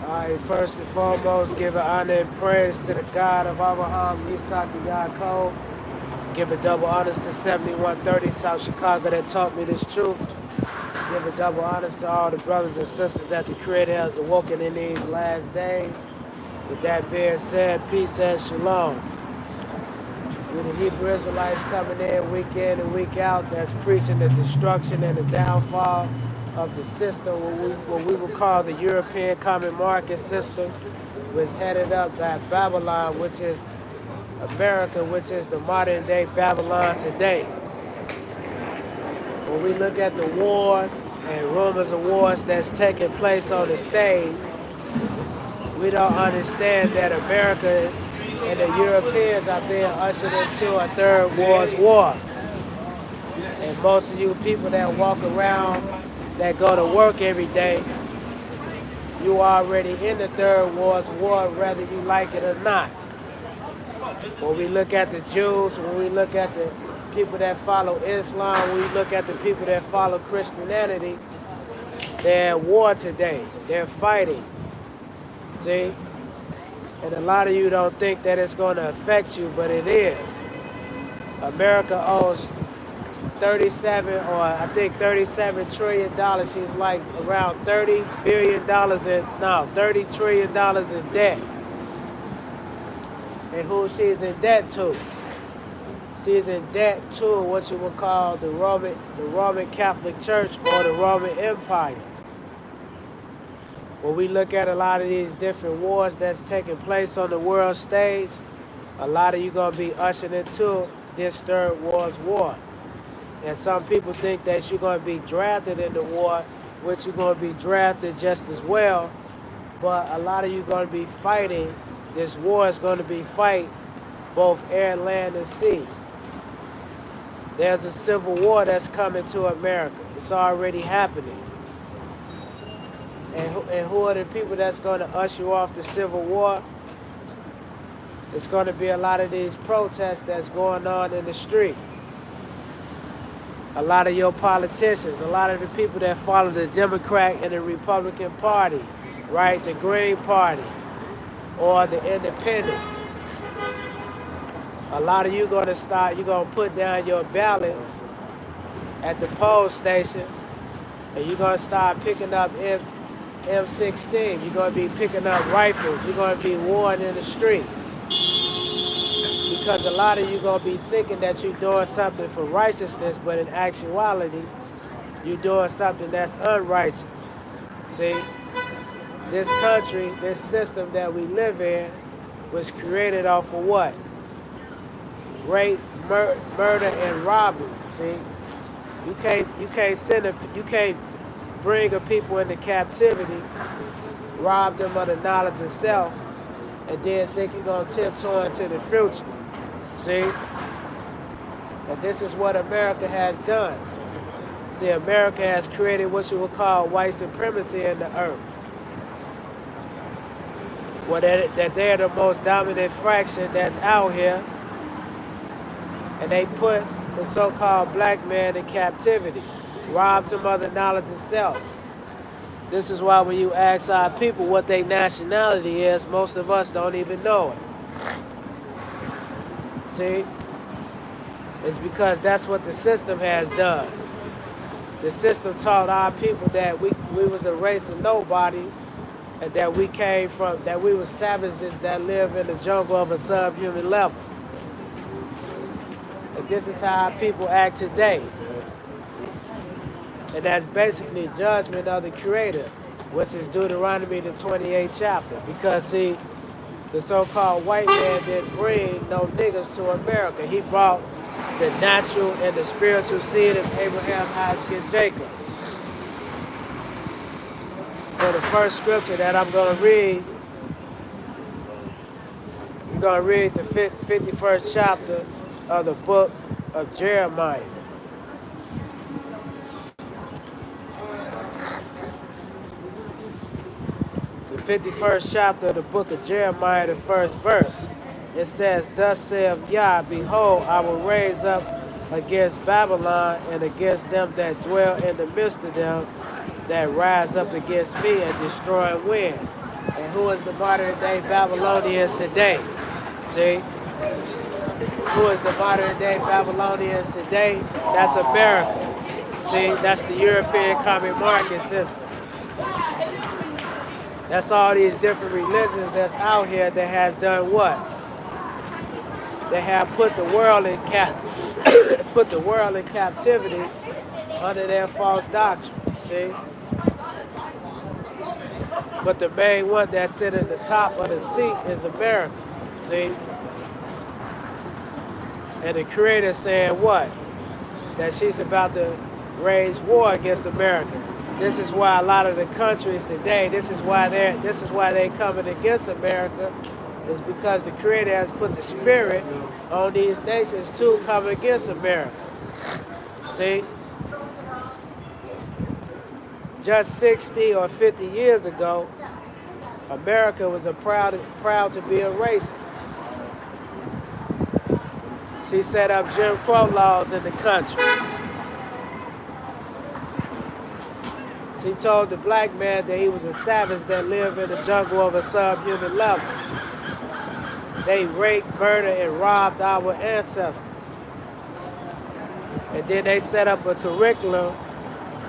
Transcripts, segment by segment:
Alright, first and foremost, give honor and praise to the God of Abraham, Isaac, and Yaakov. Give double honors to 7130 South Chicago that taught me this truth. Give double honors to all the brothers and sisters that the Creator has awoken in these last days. With that being said, peace and shalom. With the Hebrew Israelites coming in and week out, that's preaching the destruction and the downfall of the system, what we would call the European Common Market System, was headed up by Babylon, which is America, which is the modern day Babylon today. When we look at the wars and rumors of wars that's taking place on the stage, we don't understand that America and the Europeans are being ushered into a third world war. And most of you people that walk around, that go to work every day, you already in the third world war, whether you like it or not. When we look at the Jews, when we look at the people that follow Islam, when we look at the people that follow Christianity, they're at war today. They're fighting. See? And a lot of you don't think that it's going to affect you, but it is. America owes 37 or I think $37 trillion. She's like around $30 billion $30 trillion in debt. And who she's in debt to? She's in debt to what you would call the Roman Catholic Church or the Roman Empire. When we look at a lot of these different wars that's taking place on the world stage, a lot of you gonna be ushered into this third world war. And some people think that you're gonna be drafted in the war, which you're gonna be drafted just as well. But a lot of you gonna be fighting. This war is gonna be fight both air, land, and sea. There's a civil war that's coming to America. It's already happening. And who are the people that's going to usher you off the Civil War? It's going to be a lot of these protests that's going on in the street. A lot of your politicians, a lot of the people that follow the Democrat and the Republican Party, right? The Green Party or the Independents. A lot of you going to you're going to put down your ballots at the poll stations, and you're going to start picking up M16, you're going to be picking up rifles, you're going to be warring in the street. Because a lot of you going to be thinking that you're doing something for righteousness, but in actuality, you're doing something that's unrighteous. See, this country, this system that we live in, was created off of what? Rape, murder, and robbery. See, you can't bring a people into captivity, rob them of the knowledge of self, and then think you're going to tiptoe into the future. See? And this is what America has done. See, America has created what you would call white supremacy in the earth. Well, that they're the most dominant fraction that's out here, and they put the so-called black man in captivity. Robs them of the knowledge of self. This is why when you ask our people what their nationality is, most of us don't even know it. See? It's because that's what the system has done. The system taught our people that we was a race of nobodies, and that we were savages that live in the jungle of a subhuman level. And this is how our people act today. And that's basically judgment of the Creator, which is Deuteronomy, the 28th chapter. Because, see, the so-called white man didn't bring no niggas to America. He brought the natural and the spiritual seed of Abraham, Isaac, and Jacob. So the first scripture that I'm going to read, I'm going to read the 51st chapter of the book of Jeremiah. The 51st chapter of the book of Jeremiah, the first verse. It says, "Thus saith Yah, behold, I will raise up against Babylon and against them that dwell in the midst of them, that rise up against me and destroy and win. And who is the modern day Babylonians today? See? Who is the modern day Babylonians today? That's America. See, that's the European common market system. That's all these different religions that's out here that has done what? They have put the world in put the world in captivity under their false doctrine. See? But the main one that sit at the top of the seat is America. See? And the creator saying what? That she's about to raise war against America. This is why a lot of the countries today, this is why they coming against America, is because the creator has put the spirit on these nations to come against America. See? Just 60 or 50 years ago, America was proud to be a racist. She set up Jim Crow laws in the country. She told the black man that he was a savage that lived in the jungle of a subhuman level. They raped, murdered, and robbed our ancestors. And then they set up a curriculum.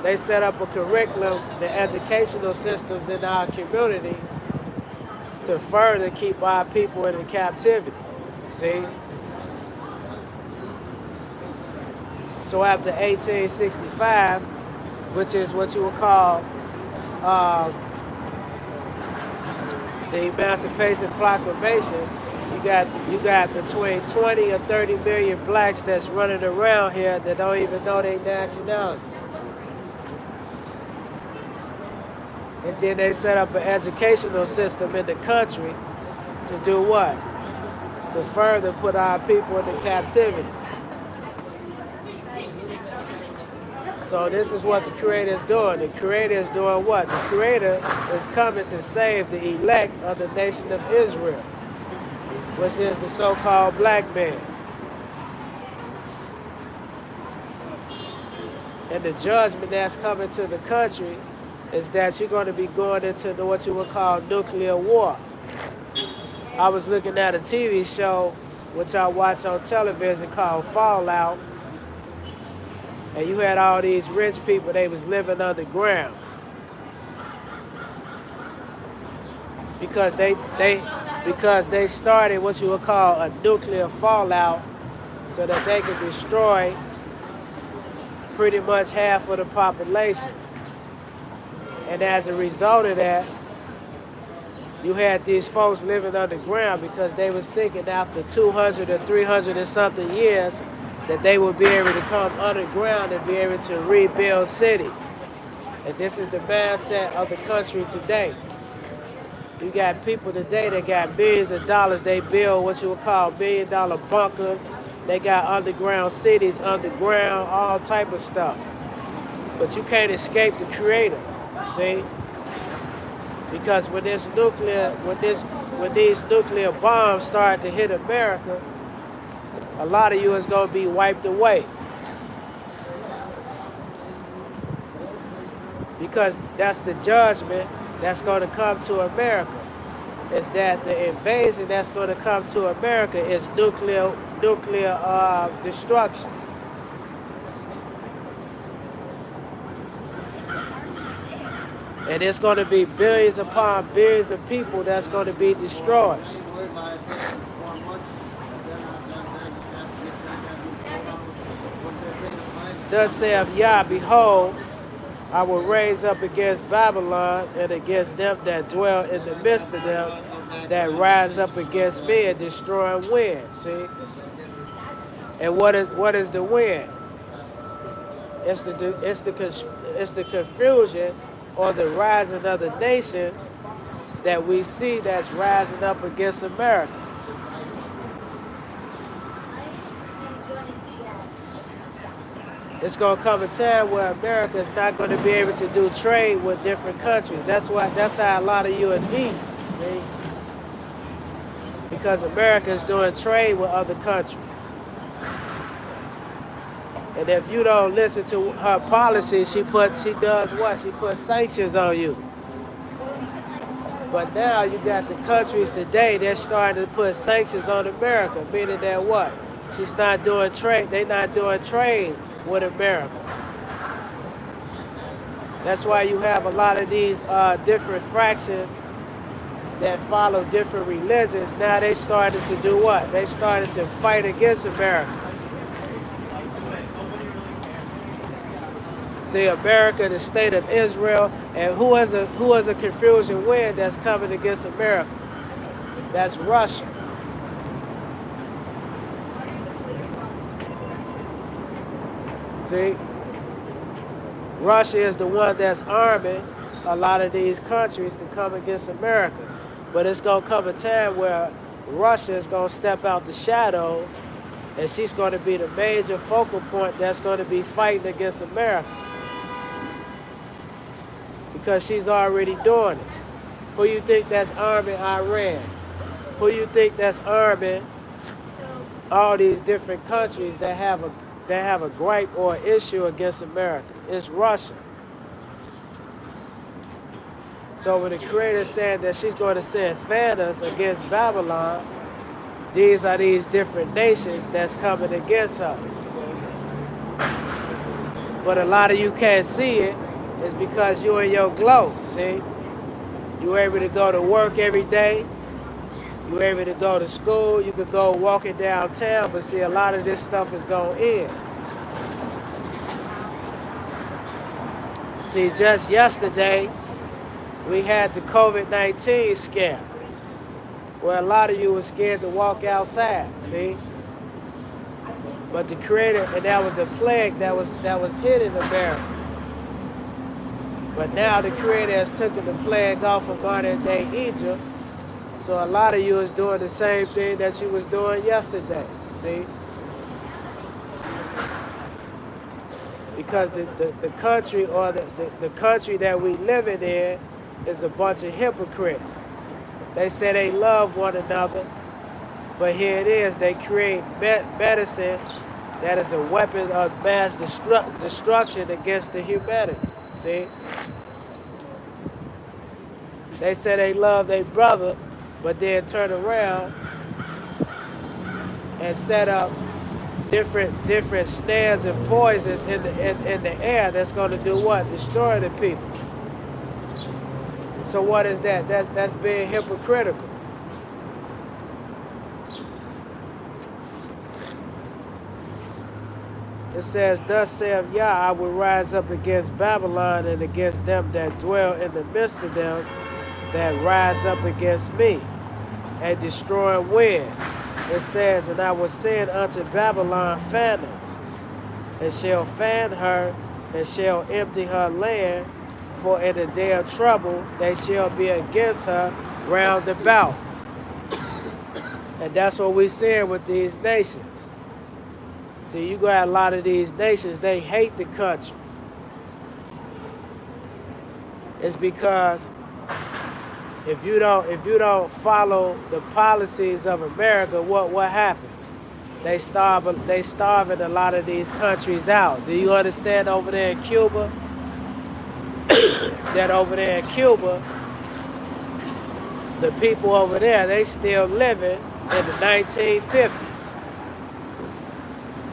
They set up a curriculum, the educational systems in our communities to further keep our people in captivity. See? So after 1865, which is what you would call the Emancipation Proclamation, you got between 20 and 30 million blacks that's running around here that don't even know their nationality. And then they set up an educational system in the country to do what? To further put our people into captivity. So this is what the Creator is doing. The Creator is doing what? The Creator is coming to save the elect of the nation of Israel, which is the so-called black man. And the judgment that's coming to the country is that you're going to be going into what you would call nuclear war. I was looking at a TV show, which I watch on television, called Fallout. And you had all these rich people, they was living underground. Because they started what you would call a nuclear fallout so that they could destroy pretty much half of the population. And as a result of that, you had these folks living underground because they was thinking after 200 or 300 and something years that they would be able to come underground and be able to rebuild cities. And this is the mindset of the country today. You got people today that got billions of dollars. They build what you would call $1 billion bunkers. They got underground cities, underground, all type of stuff. But you can't escape the Creator, see? Because when these nuclear bombs start to hit America, a lot of you is going to be wiped away. Because that's the judgment that's going to come to America. Is that the invasion that's going to come to America is nuclear destruction. And it's going to be billions upon billions of people that's going to be destroyed. Thus saith Yah, behold, I will raise up against Babylon and against them that dwell in the midst of them, that rise up against me and destroy and win. See? And what is the win? It's the confusion or the rising of the nations that we see that's rising up against America. It's going to come a time where America is not going to be able to do trade with different countries. That's how a lot of you is eating, see? Because America is doing trade with other countries. And if you don't listen to her policy, she does what? She puts sanctions on you. But now you got the countries today that's starting to put sanctions on America, meaning that what? She's not doing trade. They're not doing trade with America. That's why you have a lot of these different fractions that follow different religions. Now they started to do what? They started to fight against America. See, America, the state of Israel, and who is a confusion wind that's coming against America? That's Russia. See, Russia is the one that's arming a lot of these countries to come against America. But it's gonna come a time where Russia is gonna step out the shadows, and she's gonna be the major focal point that's gonna be fighting against America. Because she's already doing it. Who you think that's arming Iran? Who you think that's arming all these different countries that have a gripe or issue against America? It's Russia. So when the Creator said that she's going to send Thanos against Babylon, these are these different nations that's coming against her. But a lot of you can't see it. It's because you in your glow, see? You're able to go to work every day. You're able to go to school. You could go walking downtown, but see, a lot of this stuff is going in. See, just yesterday, we had the COVID-19 scare, where a lot of you were scared to walk outside, see? But the Creator, and that was a plague that was hitting America. But now the Creator has taken the plague off of modern day Egypt. So a lot of you is doing the same thing that you was doing yesterday, see? Because the country or the country that we living in is a bunch of hypocrites. They say they love one another, but here it is, they create medicine that is a weapon of mass destruction against the humanity. See? They say they love their brother, but then turn around and set up different snares and poisons in the air that's going to do what? Destroy the people. So what is that? That's being hypocritical. It says, thus saith Yah, I will rise up against Babylon and against them that dwell in the midst of them that rise up against me, and destroy wind. It says, and I will send unto Babylon fanners, and shall fan her, and shall empty her land, for in the day of trouble they shall be against her round about. And that's what we're seeing with these nations. See, you got a lot of these nations, they hate the country. It's because if you don't follow the policies of America, what happens? They starving a lot of these countries out. Do you understand over there in Cuba? That over there in Cuba, the people over there, they still living in the 1950s.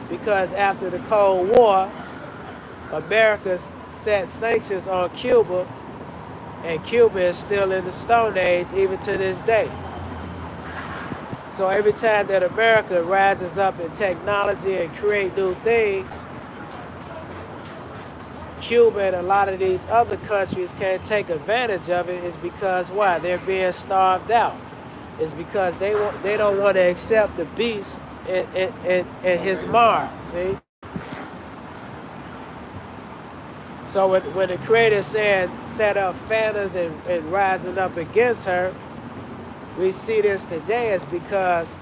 Because after the Cold War, America set sanctions on Cuba, and Cuba is still in the Stone Age even to this day. So every time that America rises up in technology and create new things, Cuba and a lot of these other countries can't take advantage of it. Is because why? They're being starved out. It's because they don't want to accept the beast and his mark, see? So when the Creator set up fanners and rising up against her, we see this today is because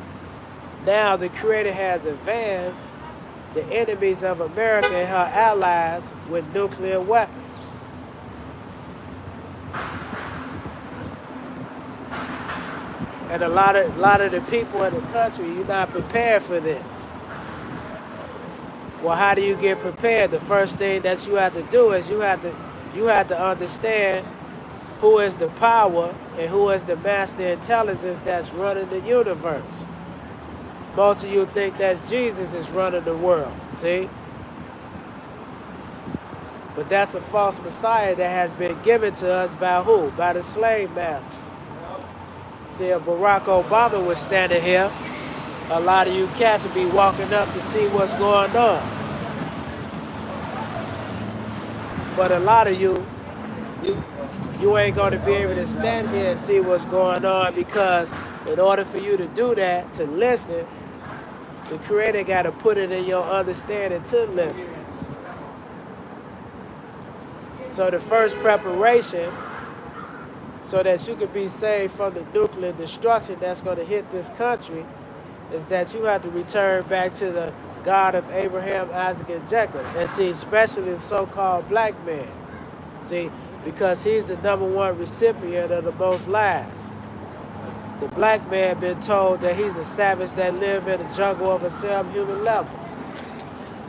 now the Creator has advanced the enemies of America and her allies with nuclear weapons. And a lot of the people in the country, you're not prepared for this. Well, how do you get prepared? The first thing that you have to do is you have to understand who is the power and who is the master intelligence that's running the universe. Most of you think that Jesus is running the world, see? But that's a false Messiah that has been given to us by who? By the slave master. See, if Barack Obama was standing here, a lot of you cats would be walking up to see what's going on. But a lot of you ain't going to be able to stand here and see what's going on, because in order for you to do that, to listen, the Creator got to put it in your understanding to listen. So the first preparation so that you can be saved from the nuclear destruction that's going to hit this country is that you have to return back to the God of Abraham, Isaac, and Jacob. And see, especially the so-called black man. See, because he's the #1 recipient of the most lies. The black man been told that he's a savage that live in the jungle of a subhuman level.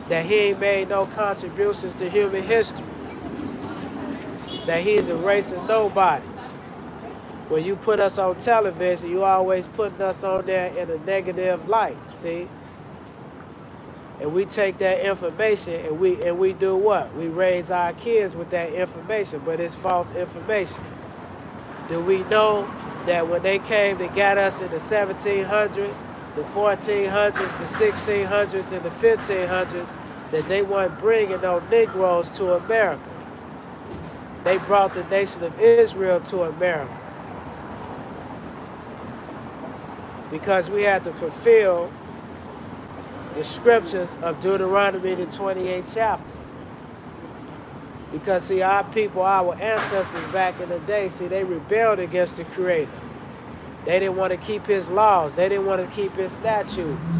That he ain't made no contributions to human history. That he's a race of nobodies. When you put us on television, you always putting us on there in a negative light, see? And we take that information and we do what? We raise our kids with that information, but it's false information. Do we know that when they came to get us in the 1700s, the 1400s, the 1600s, and the 1500s, that they weren't bringing no Negroes to America? They brought the nation of Israel to America. Because we had to fulfill the scriptures of Deuteronomy, the 28th chapter. Because see, our people, our ancestors back in the day, see, they rebelled against the Creator. They didn't want to keep his laws. They didn't want to keep his statutes.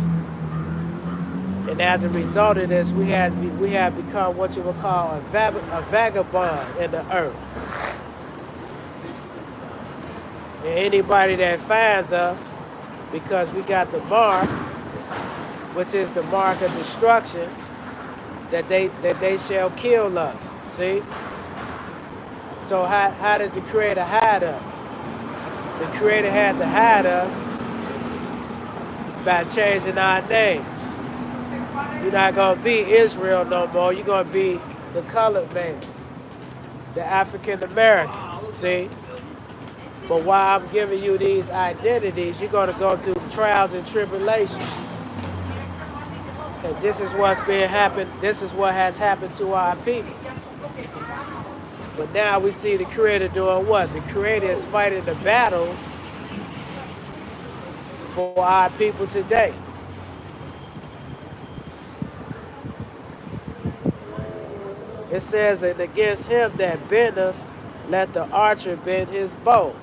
And as a result of this, we have become what you would call a vagabond in the earth. And anybody that finds us, because we got the mark, which is the mark of destruction, that they shall kill us. See? So how did the Creator hide us? The Creator had to hide us by changing our names. You're not going to be Israel no more. You're going to be the colored man, the African American. See? But while I'm giving you these identities, you're going to go through trials and tribulations. And this is what's been happened. This is what has happened to our people. But now we see the Creator doing what? The Creator is fighting the battles for our people today. It says, and against him that bendeth, let the archer bend his bow.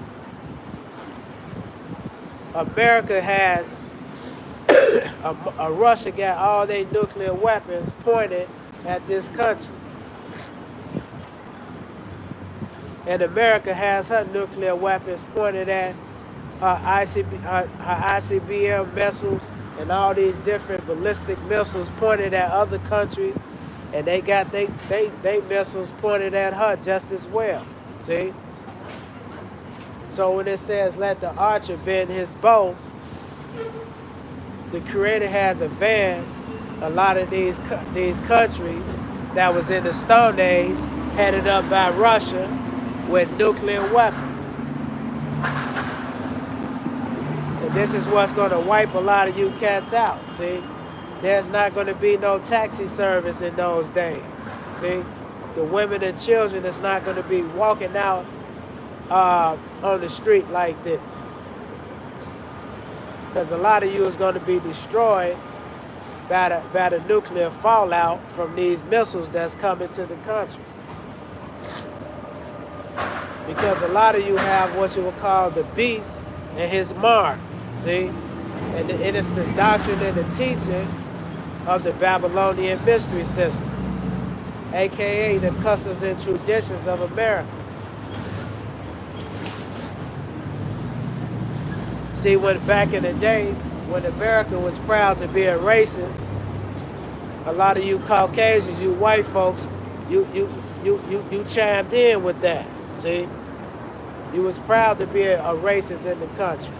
America has, Russia got all their nuclear weapons pointed at this country. And America has her nuclear weapons pointed at her ICBM missiles and all these different ballistic missiles pointed at other countries. And they got they missiles pointed at her just as well. See? So when it says, let the archer bend his bow, the Creator has advanced a lot of these countries that was in the Stone Age, headed up by Russia, with nuclear weapons. And this is what's going to wipe a lot of you cats out, see? There's not going to be no taxi service in those days, see? The women and children is not going to be walking out on the street like this. Because a lot of you is going to be destroyed by the nuclear fallout from these missiles that's coming to the country. Because a lot of you have what you would call the beast and his mark, see? And it's the doctrine and the teaching of the Babylonian mystery system, aka the customs and traditions of America. See, when back in the day, when America was proud to be a racist, a lot of you Caucasians, you white folks, you chimed in with that, see? You was proud to be a racist in the country.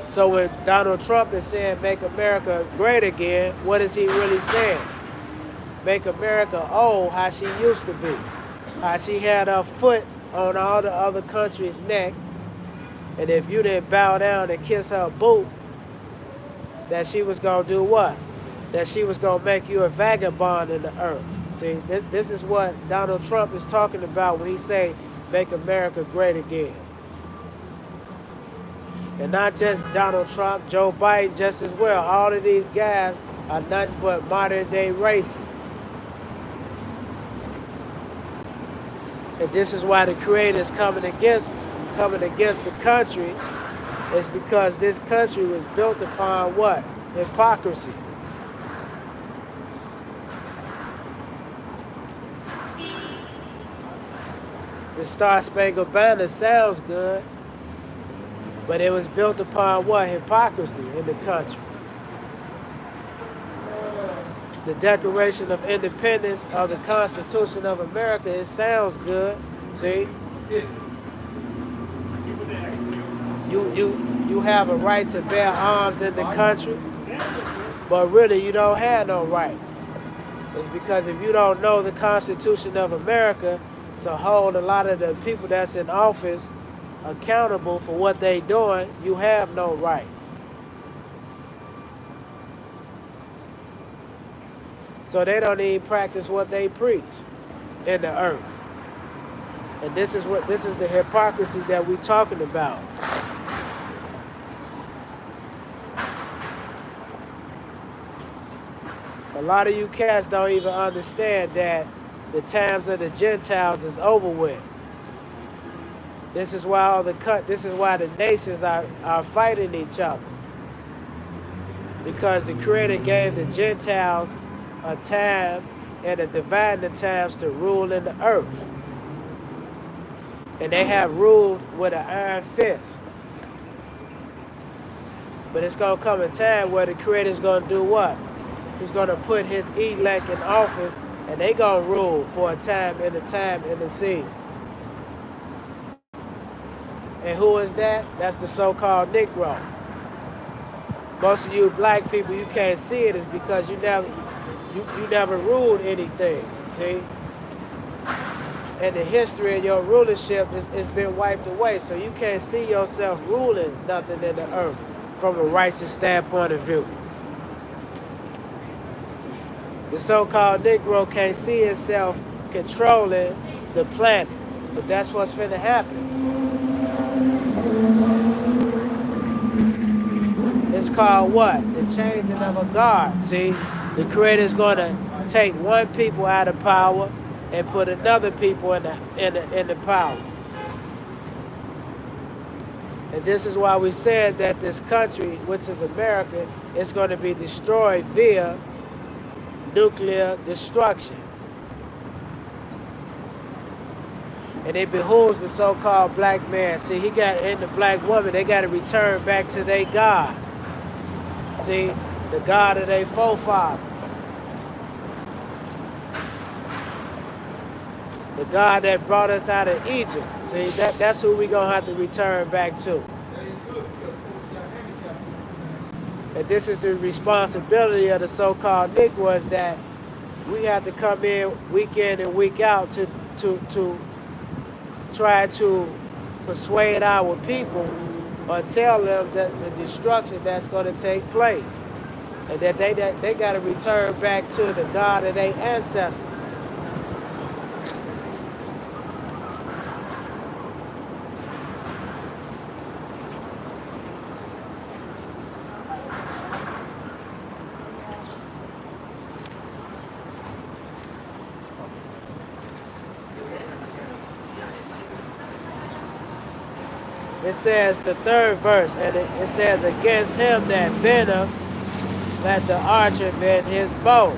So when Donald Trump is saying make America great again, what is he really saying? Make America old how she used to be. How she had her foot on all the other countries' neck, and if you didn't bow down and kiss her boot, that she was gonna do what? That she was gonna make you a vagabond in the earth. See, this is what Donald Trump is talking about when he say make America great again. And not just Donald Trump, Joe Biden just as well. All of these guys are nothing but modern day racists. And this is why the Creator is coming against the country. It's because this country was built upon what? Hypocrisy. The Star Spangled Banner sounds good, but it was built upon what? Hypocrisy in the country. The Declaration of Independence of the Constitution of America, it sounds good. See? You have a right to bear arms in the country, but really you don't have no rights. It's because if you don't know the Constitution of America to hold a lot of the people that's in office accountable for what they doing, you have no rights. So they don't even practice what they preach in the earth. And this is the hypocrisy that we're talking about. A lot of you cats don't even understand that the times of the Gentiles is over with. This is why the nations are fighting each other. Because the Creator gave the Gentiles a time and a dividing times to rule in the earth. And they have ruled with an iron fist. But it's going to come a time where the Creator's going to do what? He's going to put his elect in office, and they going to rule for a time in the seasons. And who is that? That's the so-called Negro. Most of you black people, you can't see it is because you never ruled anything, see? And the history of your rulership has been wiped away, so you can't see yourself ruling nothing in the earth from a righteous standpoint of view. The so-called Negro can't see himself controlling the planet, but that's what's finna happen. It's called what? The changing of a guard. See, the Creator's gonna take one people out of power and put another people in the power. And this is why we said that this country, which is America, is going to be destroyed via nuclear destruction. And it behooves the so-called black man. See, and the black woman, they got to return back to their God. See, the God of their forefathers. The God that brought us out of Egypt. See, that's who we're going to have to return back to. And this is the responsibility of the so-called Negroes, that we have to come in week and week out to try to persuade our people or tell them that the destruction that's going to take place. And that they got to return back to the God of their ancestors. It says the third verse, and it says, against him that bendeth, let the archer bend his bow.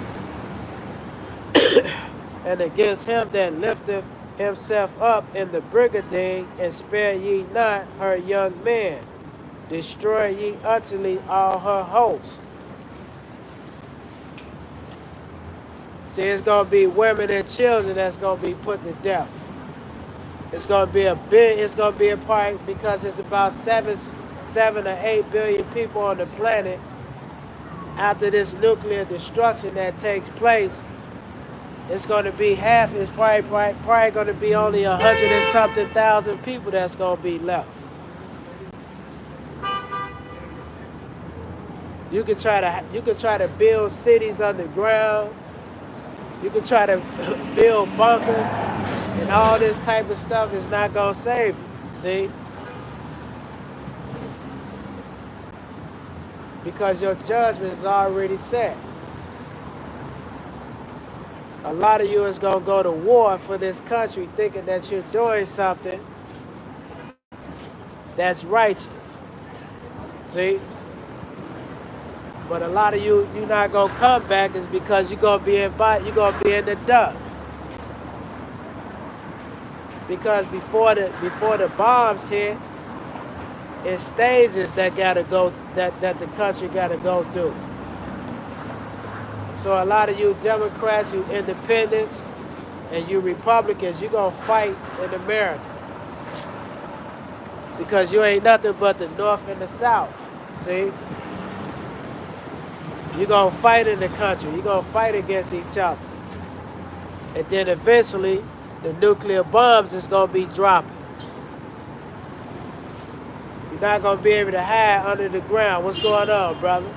And against him that lifteth himself up in the brigandine, and spare ye not her young men. Destroy ye utterly all her hosts. See, it's going to be women and children that's going to be put to death. It's gonna be it's gonna be a part because it's about 7 or 8 billion people on the planet. After this nuclear destruction that takes place, it's gonna be half. It's probably gonna be only 100 and something thousand people that's gonna be left. You can try to build cities underground. You can try to build bunkers, and all this type of stuff is not gonna save you. See, because your judgment is already set. A lot of you is gonna go to war for this country, thinking that you're doing something that's righteous. See, but a lot of you're not gonna come back is because you're gonna be in the dust. Because before the bombs hit, it's stages that the country gotta go through. So a lot of you Democrats, you independents, and you Republicans, you're gonna fight in America. Because you ain't nothing but the North and the South. See? You're gonna fight in the country. You're gonna fight against each other. And then eventually, the nuclear bombs is gonna be dropping. You're not gonna be able to hide under the ground. What's going on, brother?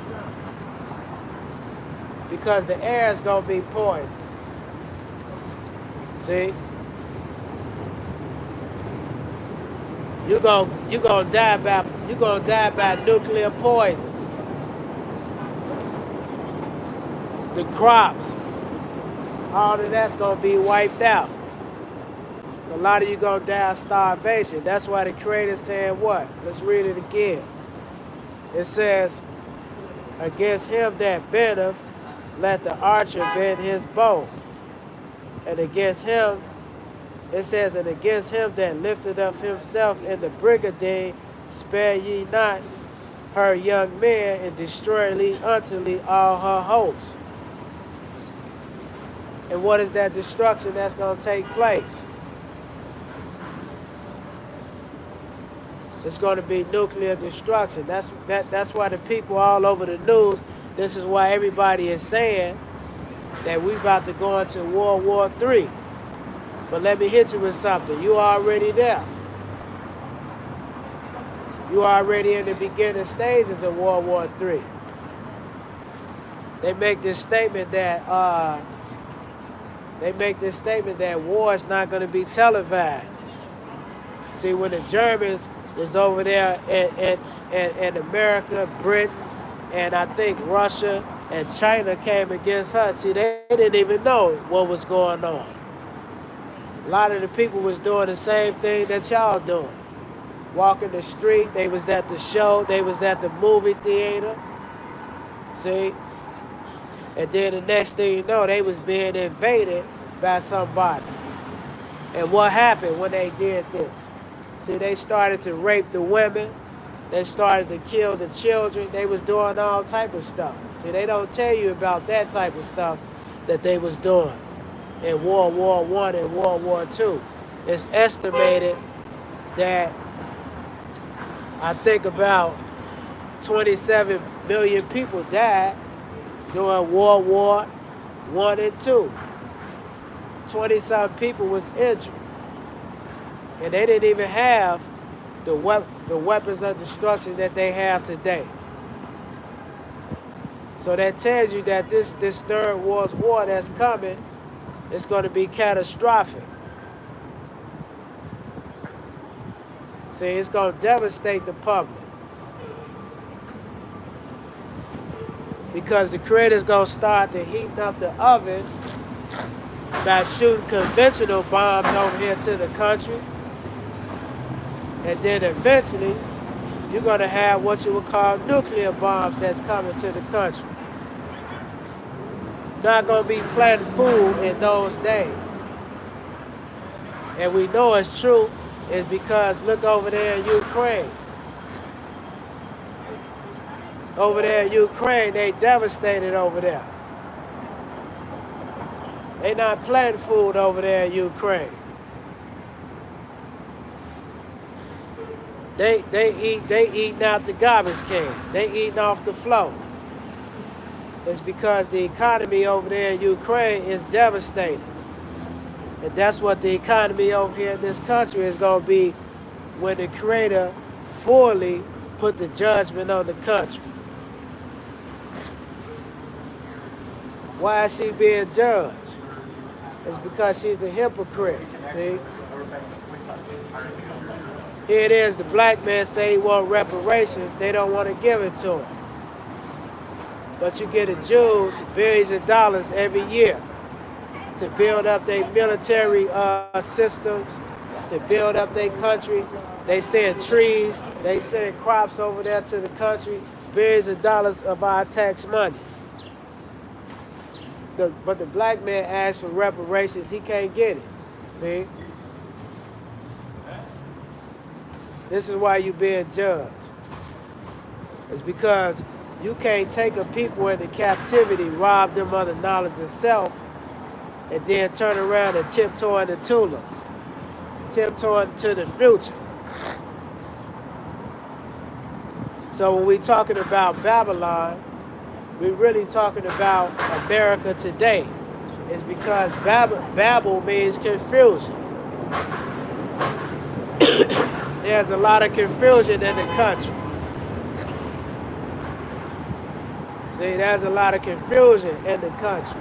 Because the air is gonna be poisoned. See? You're gonna die by nuclear poison. The crops, all of that's gonna be wiped out. A lot of you gonna die of starvation. That's why the Creator saying what? Let's read it again. It says, against him that bendeth, let the archer bend his bow. And against him, it says, and against him that lifted up himself in the brigandine, spare ye not her young men, and destroy utterly all her hosts. And what is that destruction that's going to take place? It's going to be nuclear destruction. That's why the people all over the news, this is why everybody is saying that we about to go into World War III. But let me hit you with something. You already there. You already in the beginning stages of World War III. They make this statement that war is not going to be televised. See, when the Germans was over there in America, Britain, and I think Russia and China came against us, see, they didn't even know what was going on. A lot of the people was doing the same thing that y'all doing. Walking the street, they was at the show, they was at the movie theater. See? And then the next thing you know, they was being invaded by somebody. And what happened when they did this? See, they started to rape the women. They started to kill the children. They was doing all type of stuff. See, they don't tell you about that type of stuff that they was doing in World War I and World War II. It's estimated that I think about 27 million people died during World War I and II. 20-some people was injured. And they didn't even have the weapons of destruction that they have today. So that tells you that this third world war that's coming is going to be catastrophic. See, it's going to devastate the public. Because the Creator's going to start to heat up the oven by shooting conventional bombs over here to the country. And then eventually, you're going to have what you would call nuclear bombs that's coming to the country. Not going to be planting food in those days. And we know it's true is because look over there in Ukraine. Over there in Ukraine, they devastated over there. They not planting food over there in Ukraine. They eating out the garbage can. They eating off the floor. It's because the economy over there in Ukraine is devastated. And that's what the economy over here in this country is going to be when the Creator fully put the judgment on the country. Why is she being judged? It's because she's a hypocrite, see? Here it is, the black man say he want reparations, they don't want to give it to him. But you get the Jews billions of dollars every year to build up their military systems, to build up their country. They send trees, they send crops over there to the country, billions of dollars of our tax money. But the black man asks for reparations, he can't get it, see? This is why you're being judged. It's because you can't take a people into captivity, rob them of the knowledge of self, and then turn around and tiptoe into tulips, tiptoe into the future. So when we're talking about Babylon, we're really talking about America today. It's because Babel means confusion. There's a lot of confusion in the country. See, there's a lot of confusion in the country.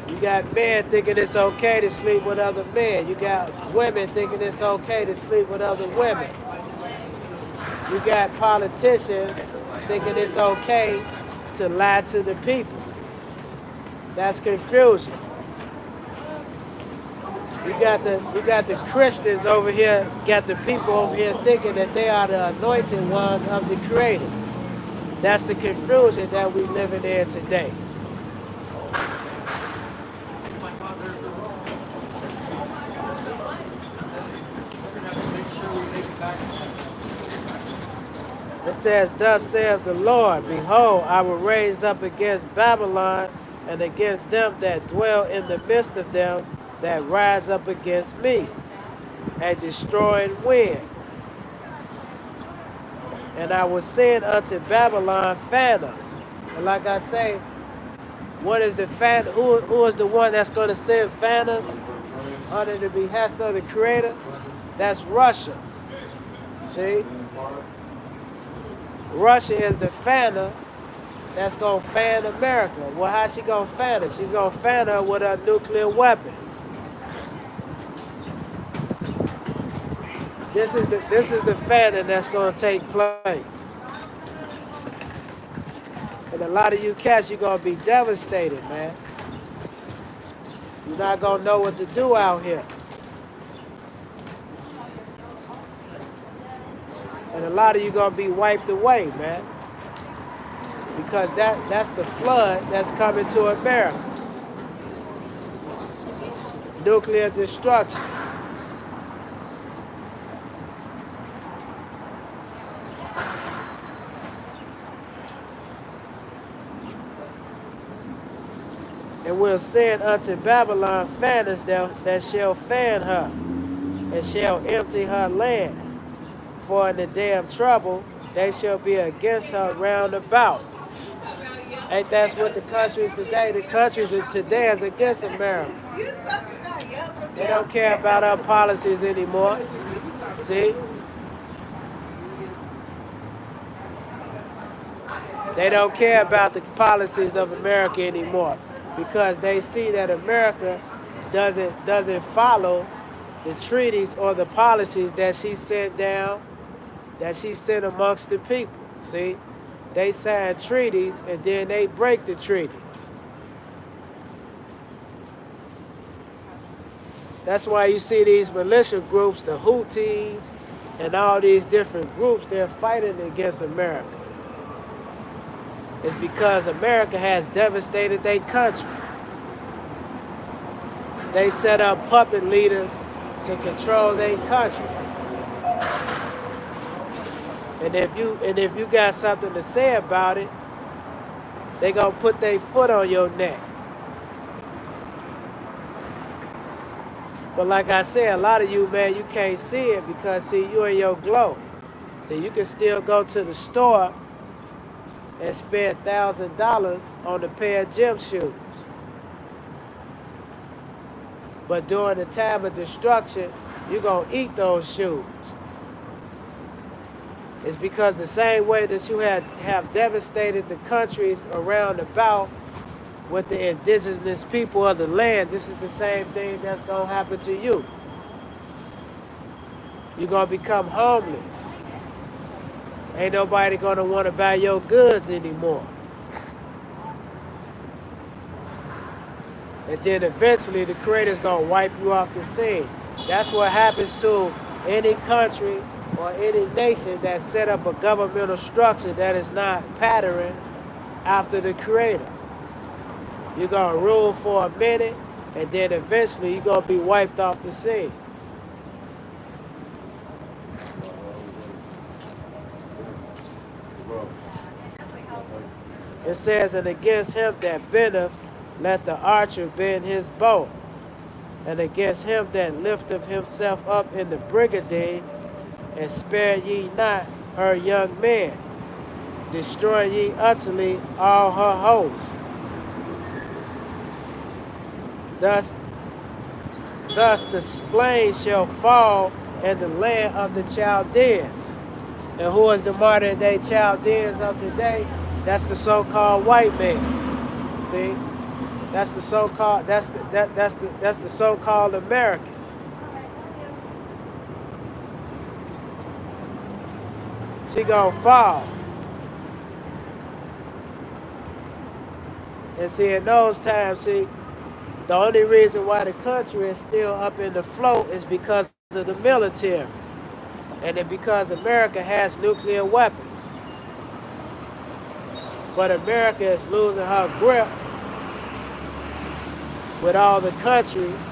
You got men thinking it's okay to sleep with other men. You got women thinking it's okay to sleep with other women. You got politicians thinking it's okay to lie to the people. That's confusion. You got the Christians over here, got the people over here thinking that they are the anointed ones of the Creator. That's the confusion that we living in today. It says, thus saith the Lord, behold, I will raise up against Babylon and against them that dwell in the midst of them that rise up against me, a destroying wind. And I will send unto Babylon fanners. And like I say, what is the fan? Who is the one that's going to send fanners under the behest of the Creator? That's Russia. See? Russia is the fanner that's going to fan America. Well, how's she going to fan her? She's going to fan her with her nuclear weapons. This is the fanning that's going to take place. And a lot of you cats, you're going to be devastated, man. You're not going to know what to do out here. And a lot of you going to be wiped away, man. Because that's the flood that's coming to America. Nuclear destruction. And will send unto Babylon fanners that shall fan her, and shall empty her land. For in the day of trouble, they shall be against her round about. Ain't that's what the countries today? The countries today is against America. They don't care about our policies anymore. See? They don't care about the policies of America anymore, because they see that America doesn't follow the treaties or the policies that she sent down, that she sent amongst the people. See? They sign treaties and then they break the treaties. That's why you see these militia groups, the Houthis, and all these different groups, they're fighting against America. It's because America has devastated their country. They set up puppet leaders to control their country. And if you got something to say about it, they gonna put their foot on your neck. But like I said, a lot of you, man, you can't see it because, see, you in your glow. So you can still go to the store and spend $1,000 on a pair of gym shoes. But during the time of destruction, you're going to eat those shoes. It's because the same way that you have devastated the countries around about with the indigenous people of the land, this is the same thing that's going to happen to you. You're going to become homeless. Ain't nobody going to want to buy your goods anymore. And then eventually the Creator's going to wipe you off the scene. That's what happens to any country or any nation that set up a governmental structure that is not patterned after the Creator. You're going to rule for a minute, and then eventually you're going to be wiped off the scene. It says, and against him that bendeth, let the archer bend his bow. And against him that lifteth himself up in the brigandine, and spare ye not her young men. Destroy ye utterly all her hosts. Thus the slain shall fall in the land of the Chaldeans. And who is the modern day Chaldeans of today? That's the so-called white man. See? That's the so-called that's the so-called American. She gonna fall. And see, in those times, see, the only reason why the country is still up in the float is because of the military. And then because America has nuclear weapons. But America is losing her grip with all the countries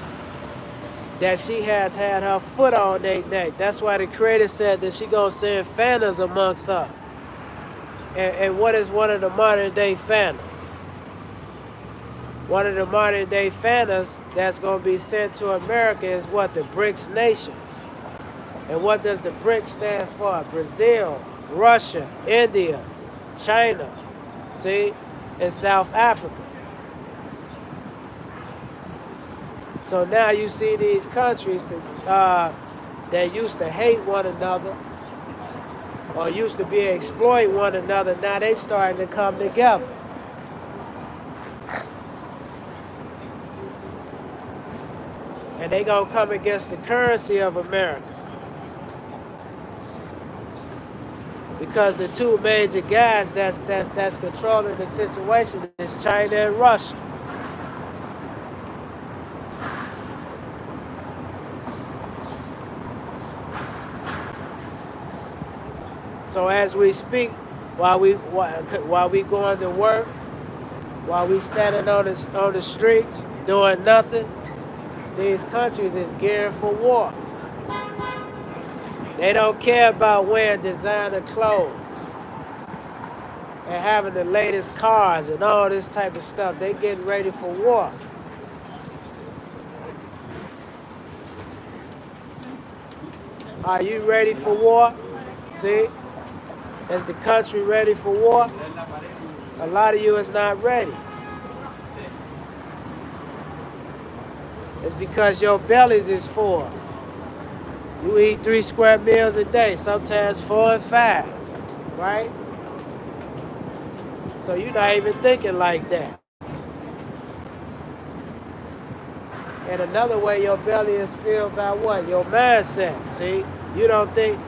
that she has had her foot on their neck. That's why the Creator said that she gonna send fanners amongst her. And what is one of the modern day fanners? One of the modern day fanners that's gonna be sent to America is what? The BRICS nations. And what does the BRICS stand for? Brazil, Russia, India, China, see, and South Africa. So now you see these countries that used to hate one another or used to be exploit one another, now they starting to come together. And they gonna come against the currency of America. Because the two major guys that's controlling the situation is China and Russia. So as we speak, while we going to work, while we standing on the streets doing nothing, these countries is gearing for war. They don't care about wearing designer clothes and having the latest cars and all this type of stuff. They getting ready for war. Are you ready for war? See? Is the country ready for war? A lot of you is not ready. It's because your bellies is full. You eat 3 square meals a day, sometimes 4 and 5, right? So you're not even thinking like that. And another way your belly is filled by what? Your mindset, see? You don't think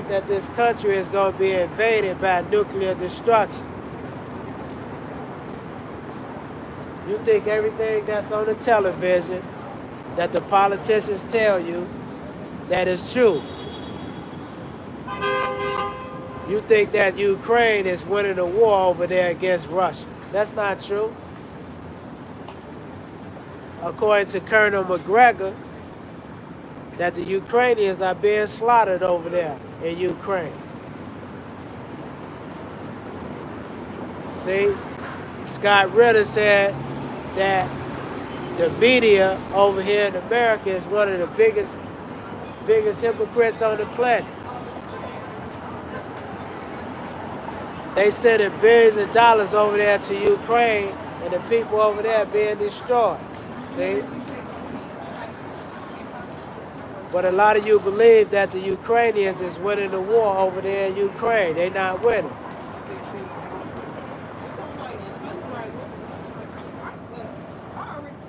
that this country is going to be invaded by nuclear destruction. You think everything that's on the television that the politicians tell you that is true. You think that Ukraine is winning a war over there against Russia. That's not true. According to Colonel McGregor, that the Ukrainians are being slaughtered over there in Ukraine. See, Scott Ritter said that The media over here in America is one of the biggest hypocrites on the planet. They sending billions of dollars over there to Ukraine, and the people over there being destroyed. See? But a lot of you believe that the Ukrainians is winning the war over there in Ukraine. They're not winning.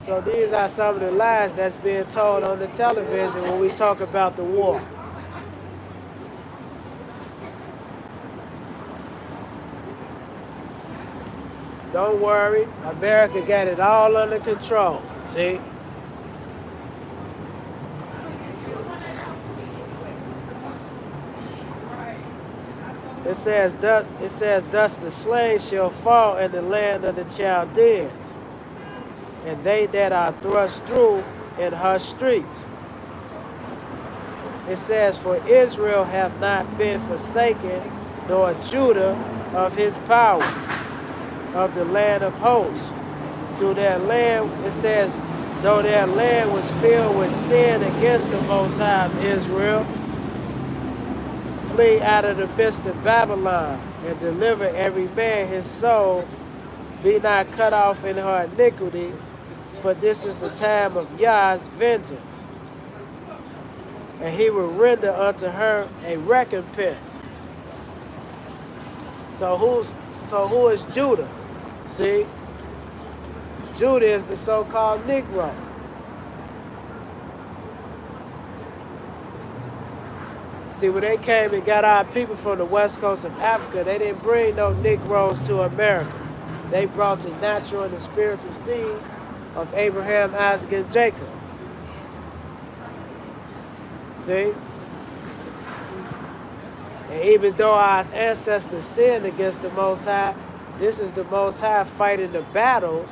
So these are some of the lies that's being told on the television when we talk about the war. Don't worry, America got it all under control, see? It says, thus the slain shall fall in the land of the Chaldeans, and they that are thrust through in her streets. It says, for Israel hath not been forsaken, nor Judah of his power, of the land of hosts. Through their land, it says, though their land was filled with sin against the Most High of Israel, flee out of the midst of Babylon, and deliver every man his soul, be not cut off in her iniquity, for this is the time of Yah's vengeance. And he will render unto her a recompense. So who is Judah? See? Judah is the so-called Negro. See, when they came and got our people from the west coast of Africa, they didn't bring no Negroes to America. They brought the natural and the spiritual seed of Abraham, Isaac, and Jacob. See? And even though our ancestors sinned against the Most High, this is the Most High fighting the battles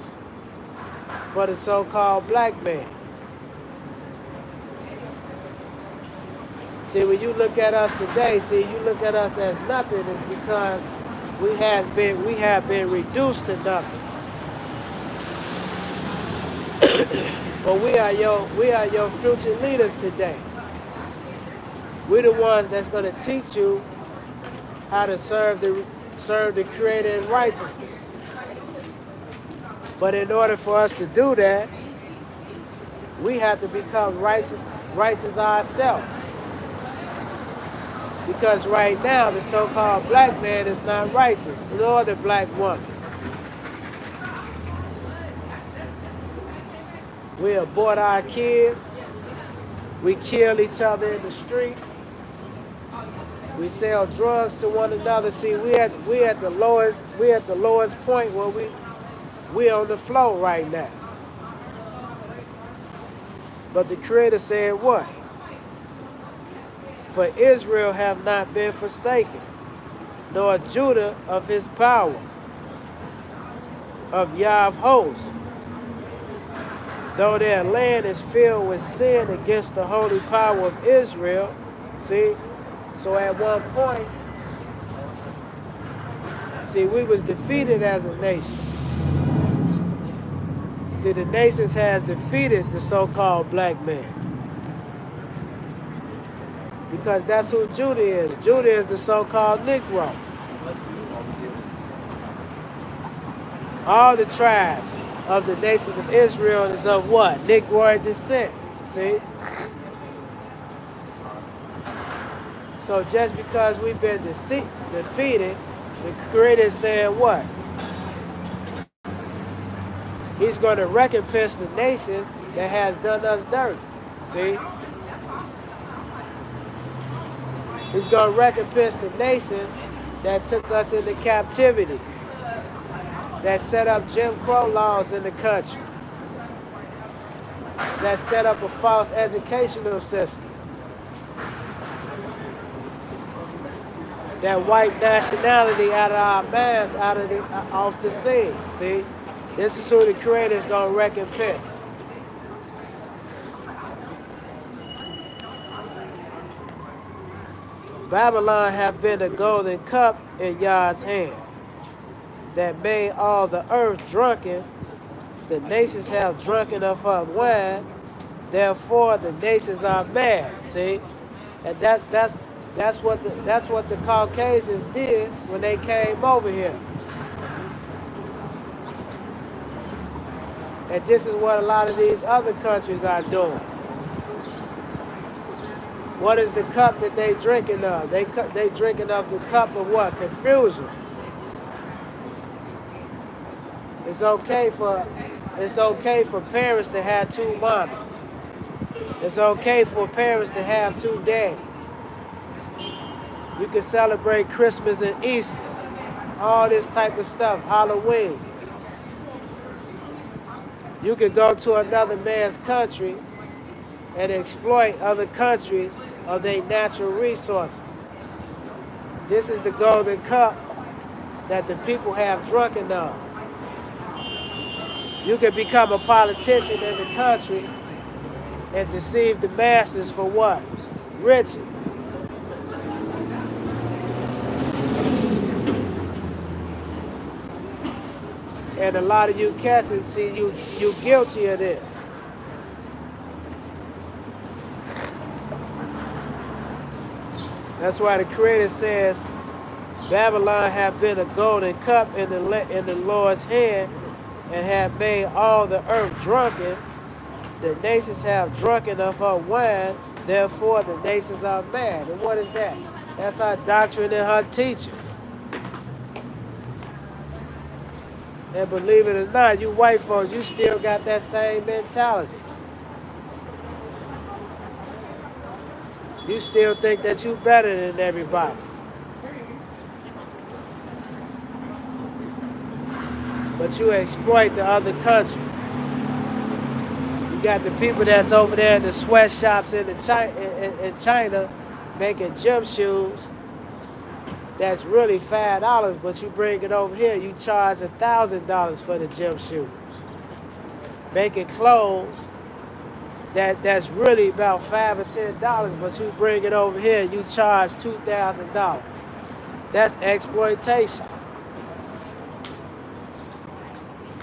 for the so-called black man. See, when you look at us today, you look at us as nothing, it's because we have been reduced to nothing. But we are your future leaders today. We're the ones that's going to teach you how to serve the Creator in righteousness. But in order for us to do that, we have to become righteous ourselves. Because right now, the so-called black man is not righteous, nor the black woman. We abort our kids. We kill each other in the streets. We sell drugs to one another. See, we at the lowest point where we on the floor right now. But the Creator said what? For Israel have not been forsaken, nor Judah of his power, of Yah of hosts. Though their land is filled with sin against the holy power of Israel. See? So at one point, see, we was defeated as a nation. See, the nations has defeated the so-called black man. Because that's who Judah is. Judah is the so-called Negro. All the tribes of the nation of Israel is of what? Negroid descent. See? So just because we've been defeated, the Creator is saying what? He's going to recompense the nations that has done us dirty. See? He's going to recompense the nations that took us into captivity, that set up Jim Crow laws in the country, that set up a false educational system, that wiped nationality out of our minds, off the scene. See, this is who the Creator is going to recompense. Babylon have been a golden cup in Yah's hand, that made all the earth drunken The nations have drunken of her wine, therefore the nations are mad. See, and that's what the Caucasians did when they came over here. And this is what a lot of these other countries are doing. What is the cup that they drinking of? They drinking of the cup of what? Confusion. It's okay for parents to have two mommies. It's okay for parents to have two daddies. You can celebrate Christmas and Easter, all this type of stuff, Halloween. You can go to another man's country and exploit other countries of their natural resources. This is the golden cup that the people have drunken of. You can become a politician in the country and deceive the masses for what? Riches. And a lot of you cats, see, you guilty of this. That's why the Creator says, Babylon have been a golden cup in the Lord's hand, and have made all the earth drunken. The nations have drunken of her wine, therefore the nations are mad. And what is that? That's her doctrine and her teaching. And believe it or not, you white folks, you still got that same mentality. You still think that you better than everybody. But you exploit the other countries. You got the people that's over there in the sweatshops in China making gym shoes. That's really $5, but you bring it over here, you charge $1,000 for the gym shoes. Making clothes that's really about $5 or $10, but you bring it over here and you charge $2,000. That's exploitation.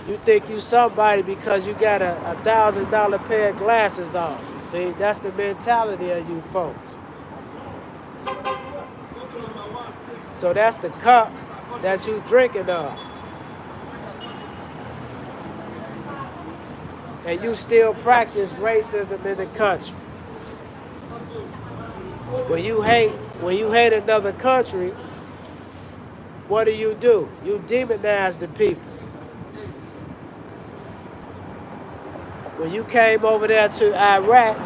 You think you somebody because you got a $1,000 pair of glasses on. See, that's the mentality of you folks. So that's the cup that you drinking of. And you still practice racism in the country. When you hate another country, what do? You demonize the people. When you came over there to Iraq,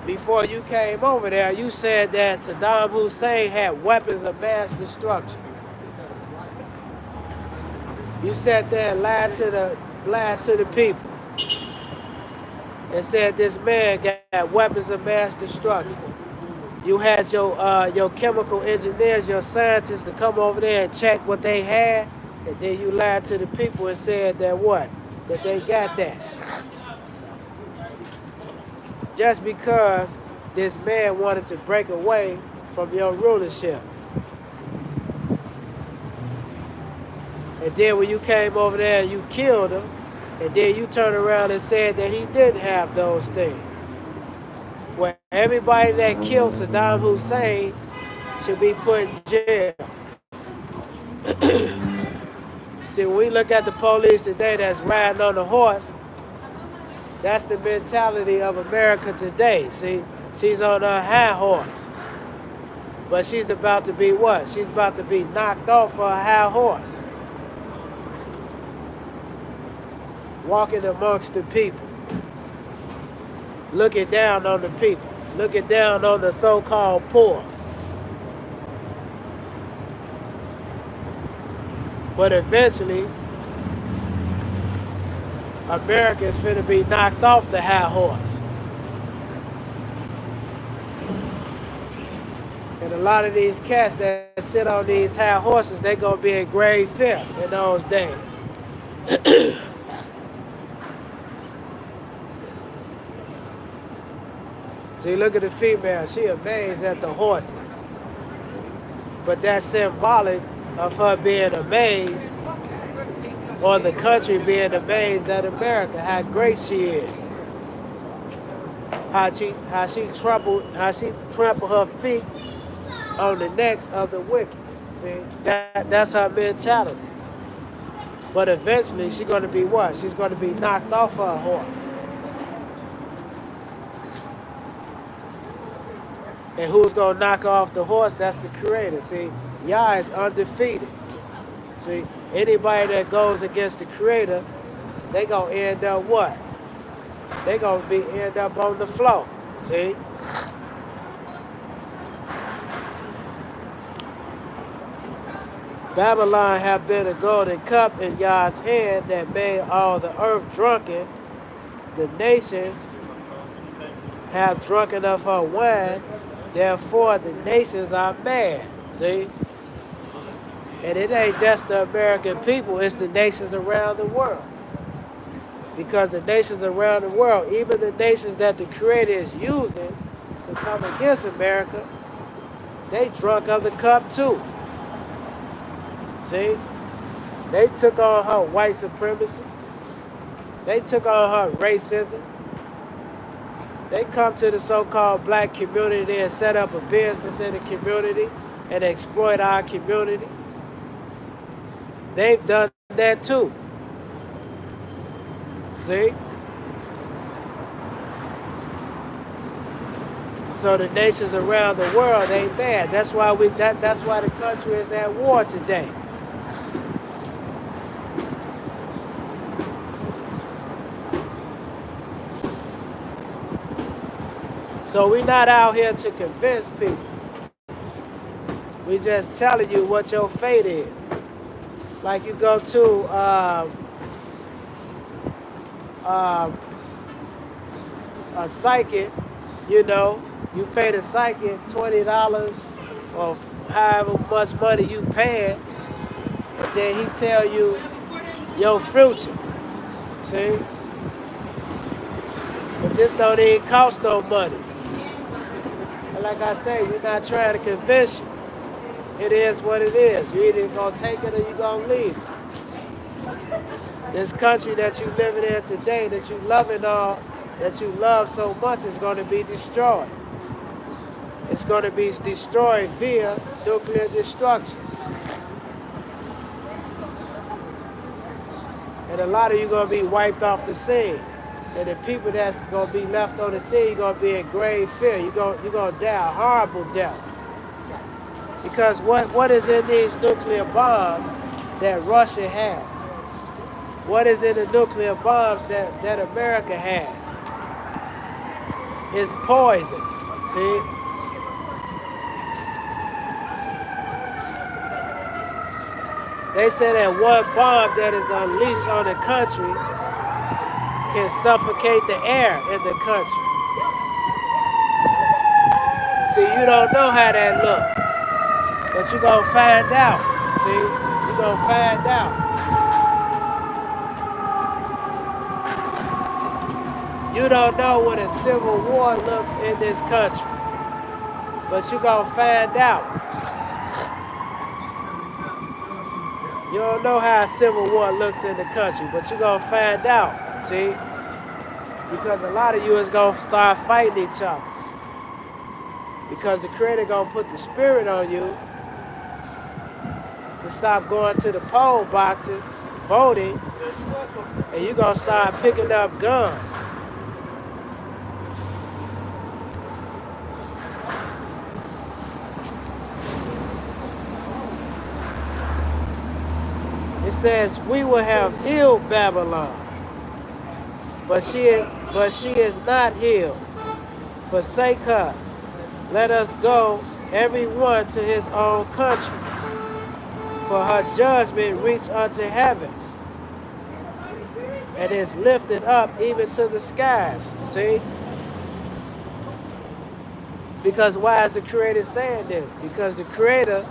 before you came over there, you said that Saddam Hussein had weapons of mass destruction. You sat there and lied to the people and said this man got weapons of mass destruction. You had your chemical engineers, your scientists to come over there and check what they had, and then you lied to the people and said that what? That they got that. Just because this man wanted to break away from your rulership. And then when you came over there and you killed him, and then you turned around and said that he didn't have those things. Well, everybody that killed Saddam Hussein should be put in jail. See, when we look at the police today that's riding on the horse, that's the mentality of America today. See, she's on her high horse. But she's about to be what? She's about to be knocked off her high horse. Walking amongst the people. Looking down on the people. Looking down on the so-called poor. But eventually, America is finna be knocked off the high horse. And a lot of these cats that sit on these high horses, they're gonna be in grave fear in those days. See, look at the female, she amazed at the horses. But that's symbolic of her being amazed or the country being amazed at America, how great she is, how she trampled her feet on the necks of the wicked. See, that's her mentality. But eventually, she's going to be what? She's going to be knocked off her horse. And who's going to knock her off the horse? That's the Creator. See, Yah is undefeated. See, anybody that goes against the Creator, they going to end up what? They going to end up on the floor. See? Babylon have been a golden cup in Yah's hand that made all the earth drunken. The nations have drunken of her wine, therefore the nations are mad. See? And it ain't just the American people, it's the nations around the world. Because the nations around the world, even the nations that the Creator is using to come against America, they drunk of the cup too. See? They took on her white supremacy. They took on her racism. They come to the so-called black community and set up a business in the community and exploit our communities. They've done that too. See? So the nations around the world ain't mad. That's why that's why the country is at war today. So we're not out here to convince people. We just telling you what your fate is. Like you go to a psychic, you know, you pay the psychic $20 or however much money you paying, and then he tell you your future. See? But this don't even cost no money. And like I say, we're not trying to convince you. It is what it is. You either gonna take it or you gonna leave. This country that you living in today, that you loving all, that you love so much, is gonna be destroyed. It's gonna be destroyed via nuclear destruction. And a lot of you gonna be wiped off the scene. And the people that's gonna be left on the scene, you're gonna be in grave fear. You're gonna die a horrible death. Because what is in these nuclear bombs that Russia has? What is in the nuclear bombs that America has? It's poison, see? They say that one bomb that is unleashed on the country can suffocate the air in the country. See, you don't know how that look. But you're going to find out. See? You're going to find out. You don't know what a civil war looks in this country. But you're going to find out. You don't know how a civil war looks in the country, but you're going to find out. See? Because a lot of you is going to start fighting each other. Because the Creator going to put the spirit on you to stop going to the poll boxes, voting, and you're going to start picking up guns. It says, we will have healed Babylon, but she is not healed. Forsake her. Let us go, every one to his own country. For her judgment reached unto heaven, and is lifted up even to the skies. See? Because why is the Creator saying this? Because the Creator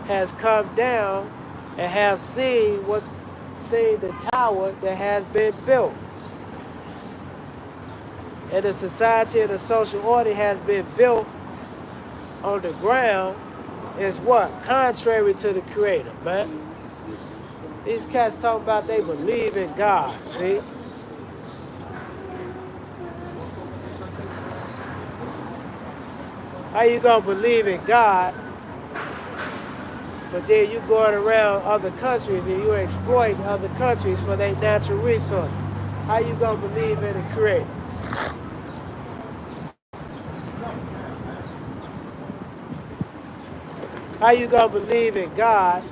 has come down and have seen the tower that has been built. And the society and the social order has been built on the ground is what? Contrary to the Creator, man. These cats talking about they believe in God, see? How you gonna believe in God, but then you going around other countries and you exploiting other countries for their natural resources? How you gonna believe in a creator? How you gonna believe in God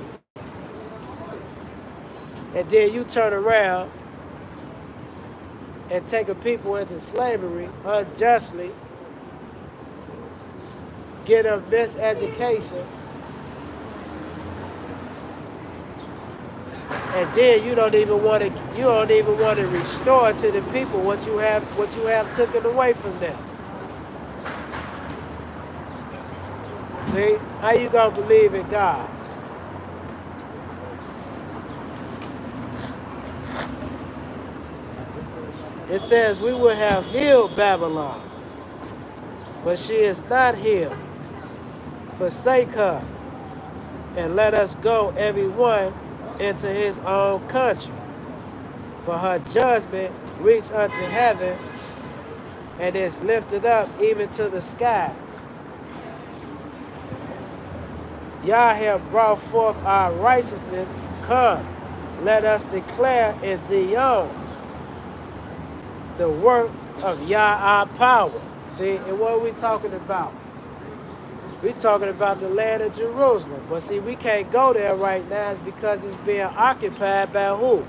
and then you turn around and take a people into slavery unjustly, get them miseducation, and then you don't even want to restore to the people what you have taken away from them. See, how you gonna believe in God? It says we will have healed Babylon, but she is not healed. Forsake her, and let us go every one into his own country. For her judgment reached unto heaven, and is lifted up even to the skies. Yah have brought forth our righteousness. Come, let us declare in Zion the work of Yah our power. See, and what are we talking about? We're talking about the land of Jerusalem. But see, we can't go there right now. It's because it's being occupied by who?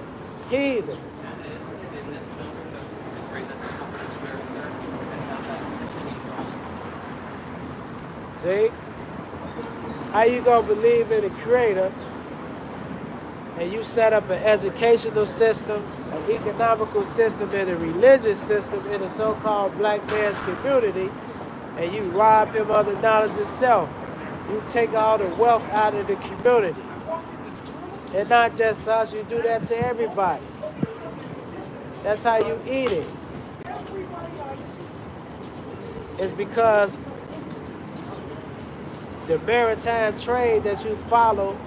Heathens. See? How you gonna believe in a creator and you set up an educational system, an economical system, and a religious system in the so-called black man's community, and you rob him of the knowledge itself? You take all the wealth out of the community. And not just us, you do that to everybody. That's how you eat it. It's because the maritime trade that you follow,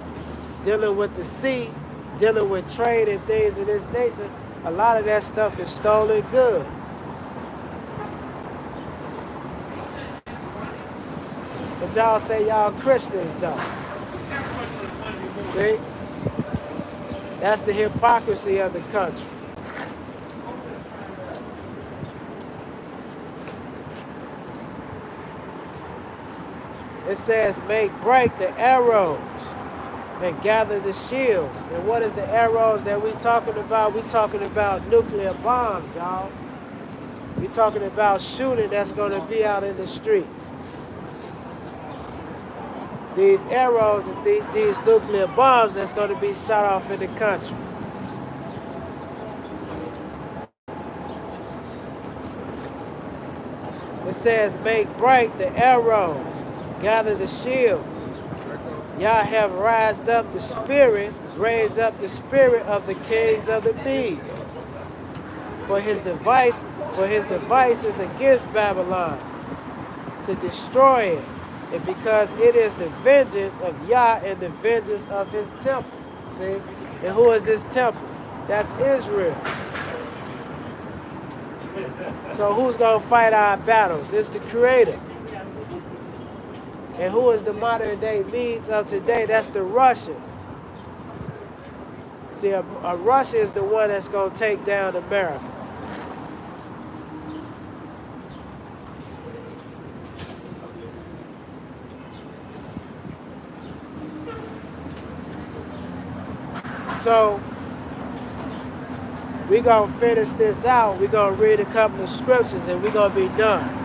dealing with the sea, dealing with trade and things of this nature, a lot of that stuff is stolen goods. But y'all say y'all Christians though. See? That's the hypocrisy of the country. It says, make break the arrows and gather the shields. And what is the arrows that we talking about? We talking about nuclear bombs, y'all. We talking about shooting that's going to be out in the streets. These arrows is these nuclear bombs that's going to be shot off in the country. It says, make bright the arrows, gather the shields. Yah have raised up the spirit of the kings of the Medes. For his device is against Babylon, to destroy it. And because it is the vengeance of Yah and the vengeance of his temple. See? And who is his temple? That's Israel. So who's going to fight our battles? It's the Creator. And who is the modern day Medes of today? That's the Russians. See, a Russia is the one that's going to take down America. So, we're going to finish this out. We're going to read a couple of scriptures and we're going to be done.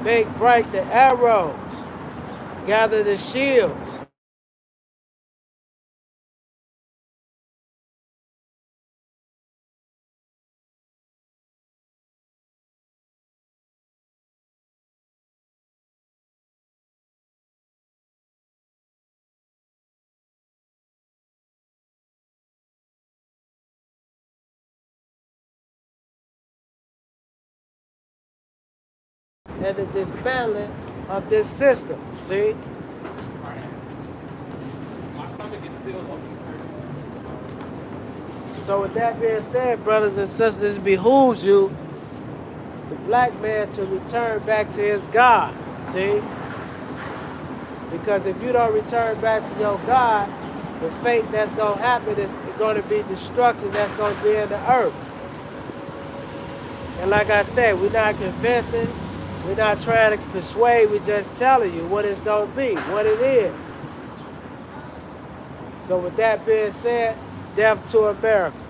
Make bright the arrows, gather the shields. And the dismantling of this system, see? So with that being said, brothers and sisters, it behooves you, the black man, to return back to his God. See? Because if you don't return back to your God, the fate that's going to happen is going to be destruction that's going to be in the earth. And like I said, we're not convincing, we're not trying to persuade, we're just telling you what it's going to be, what it is. So with that being said, death to America.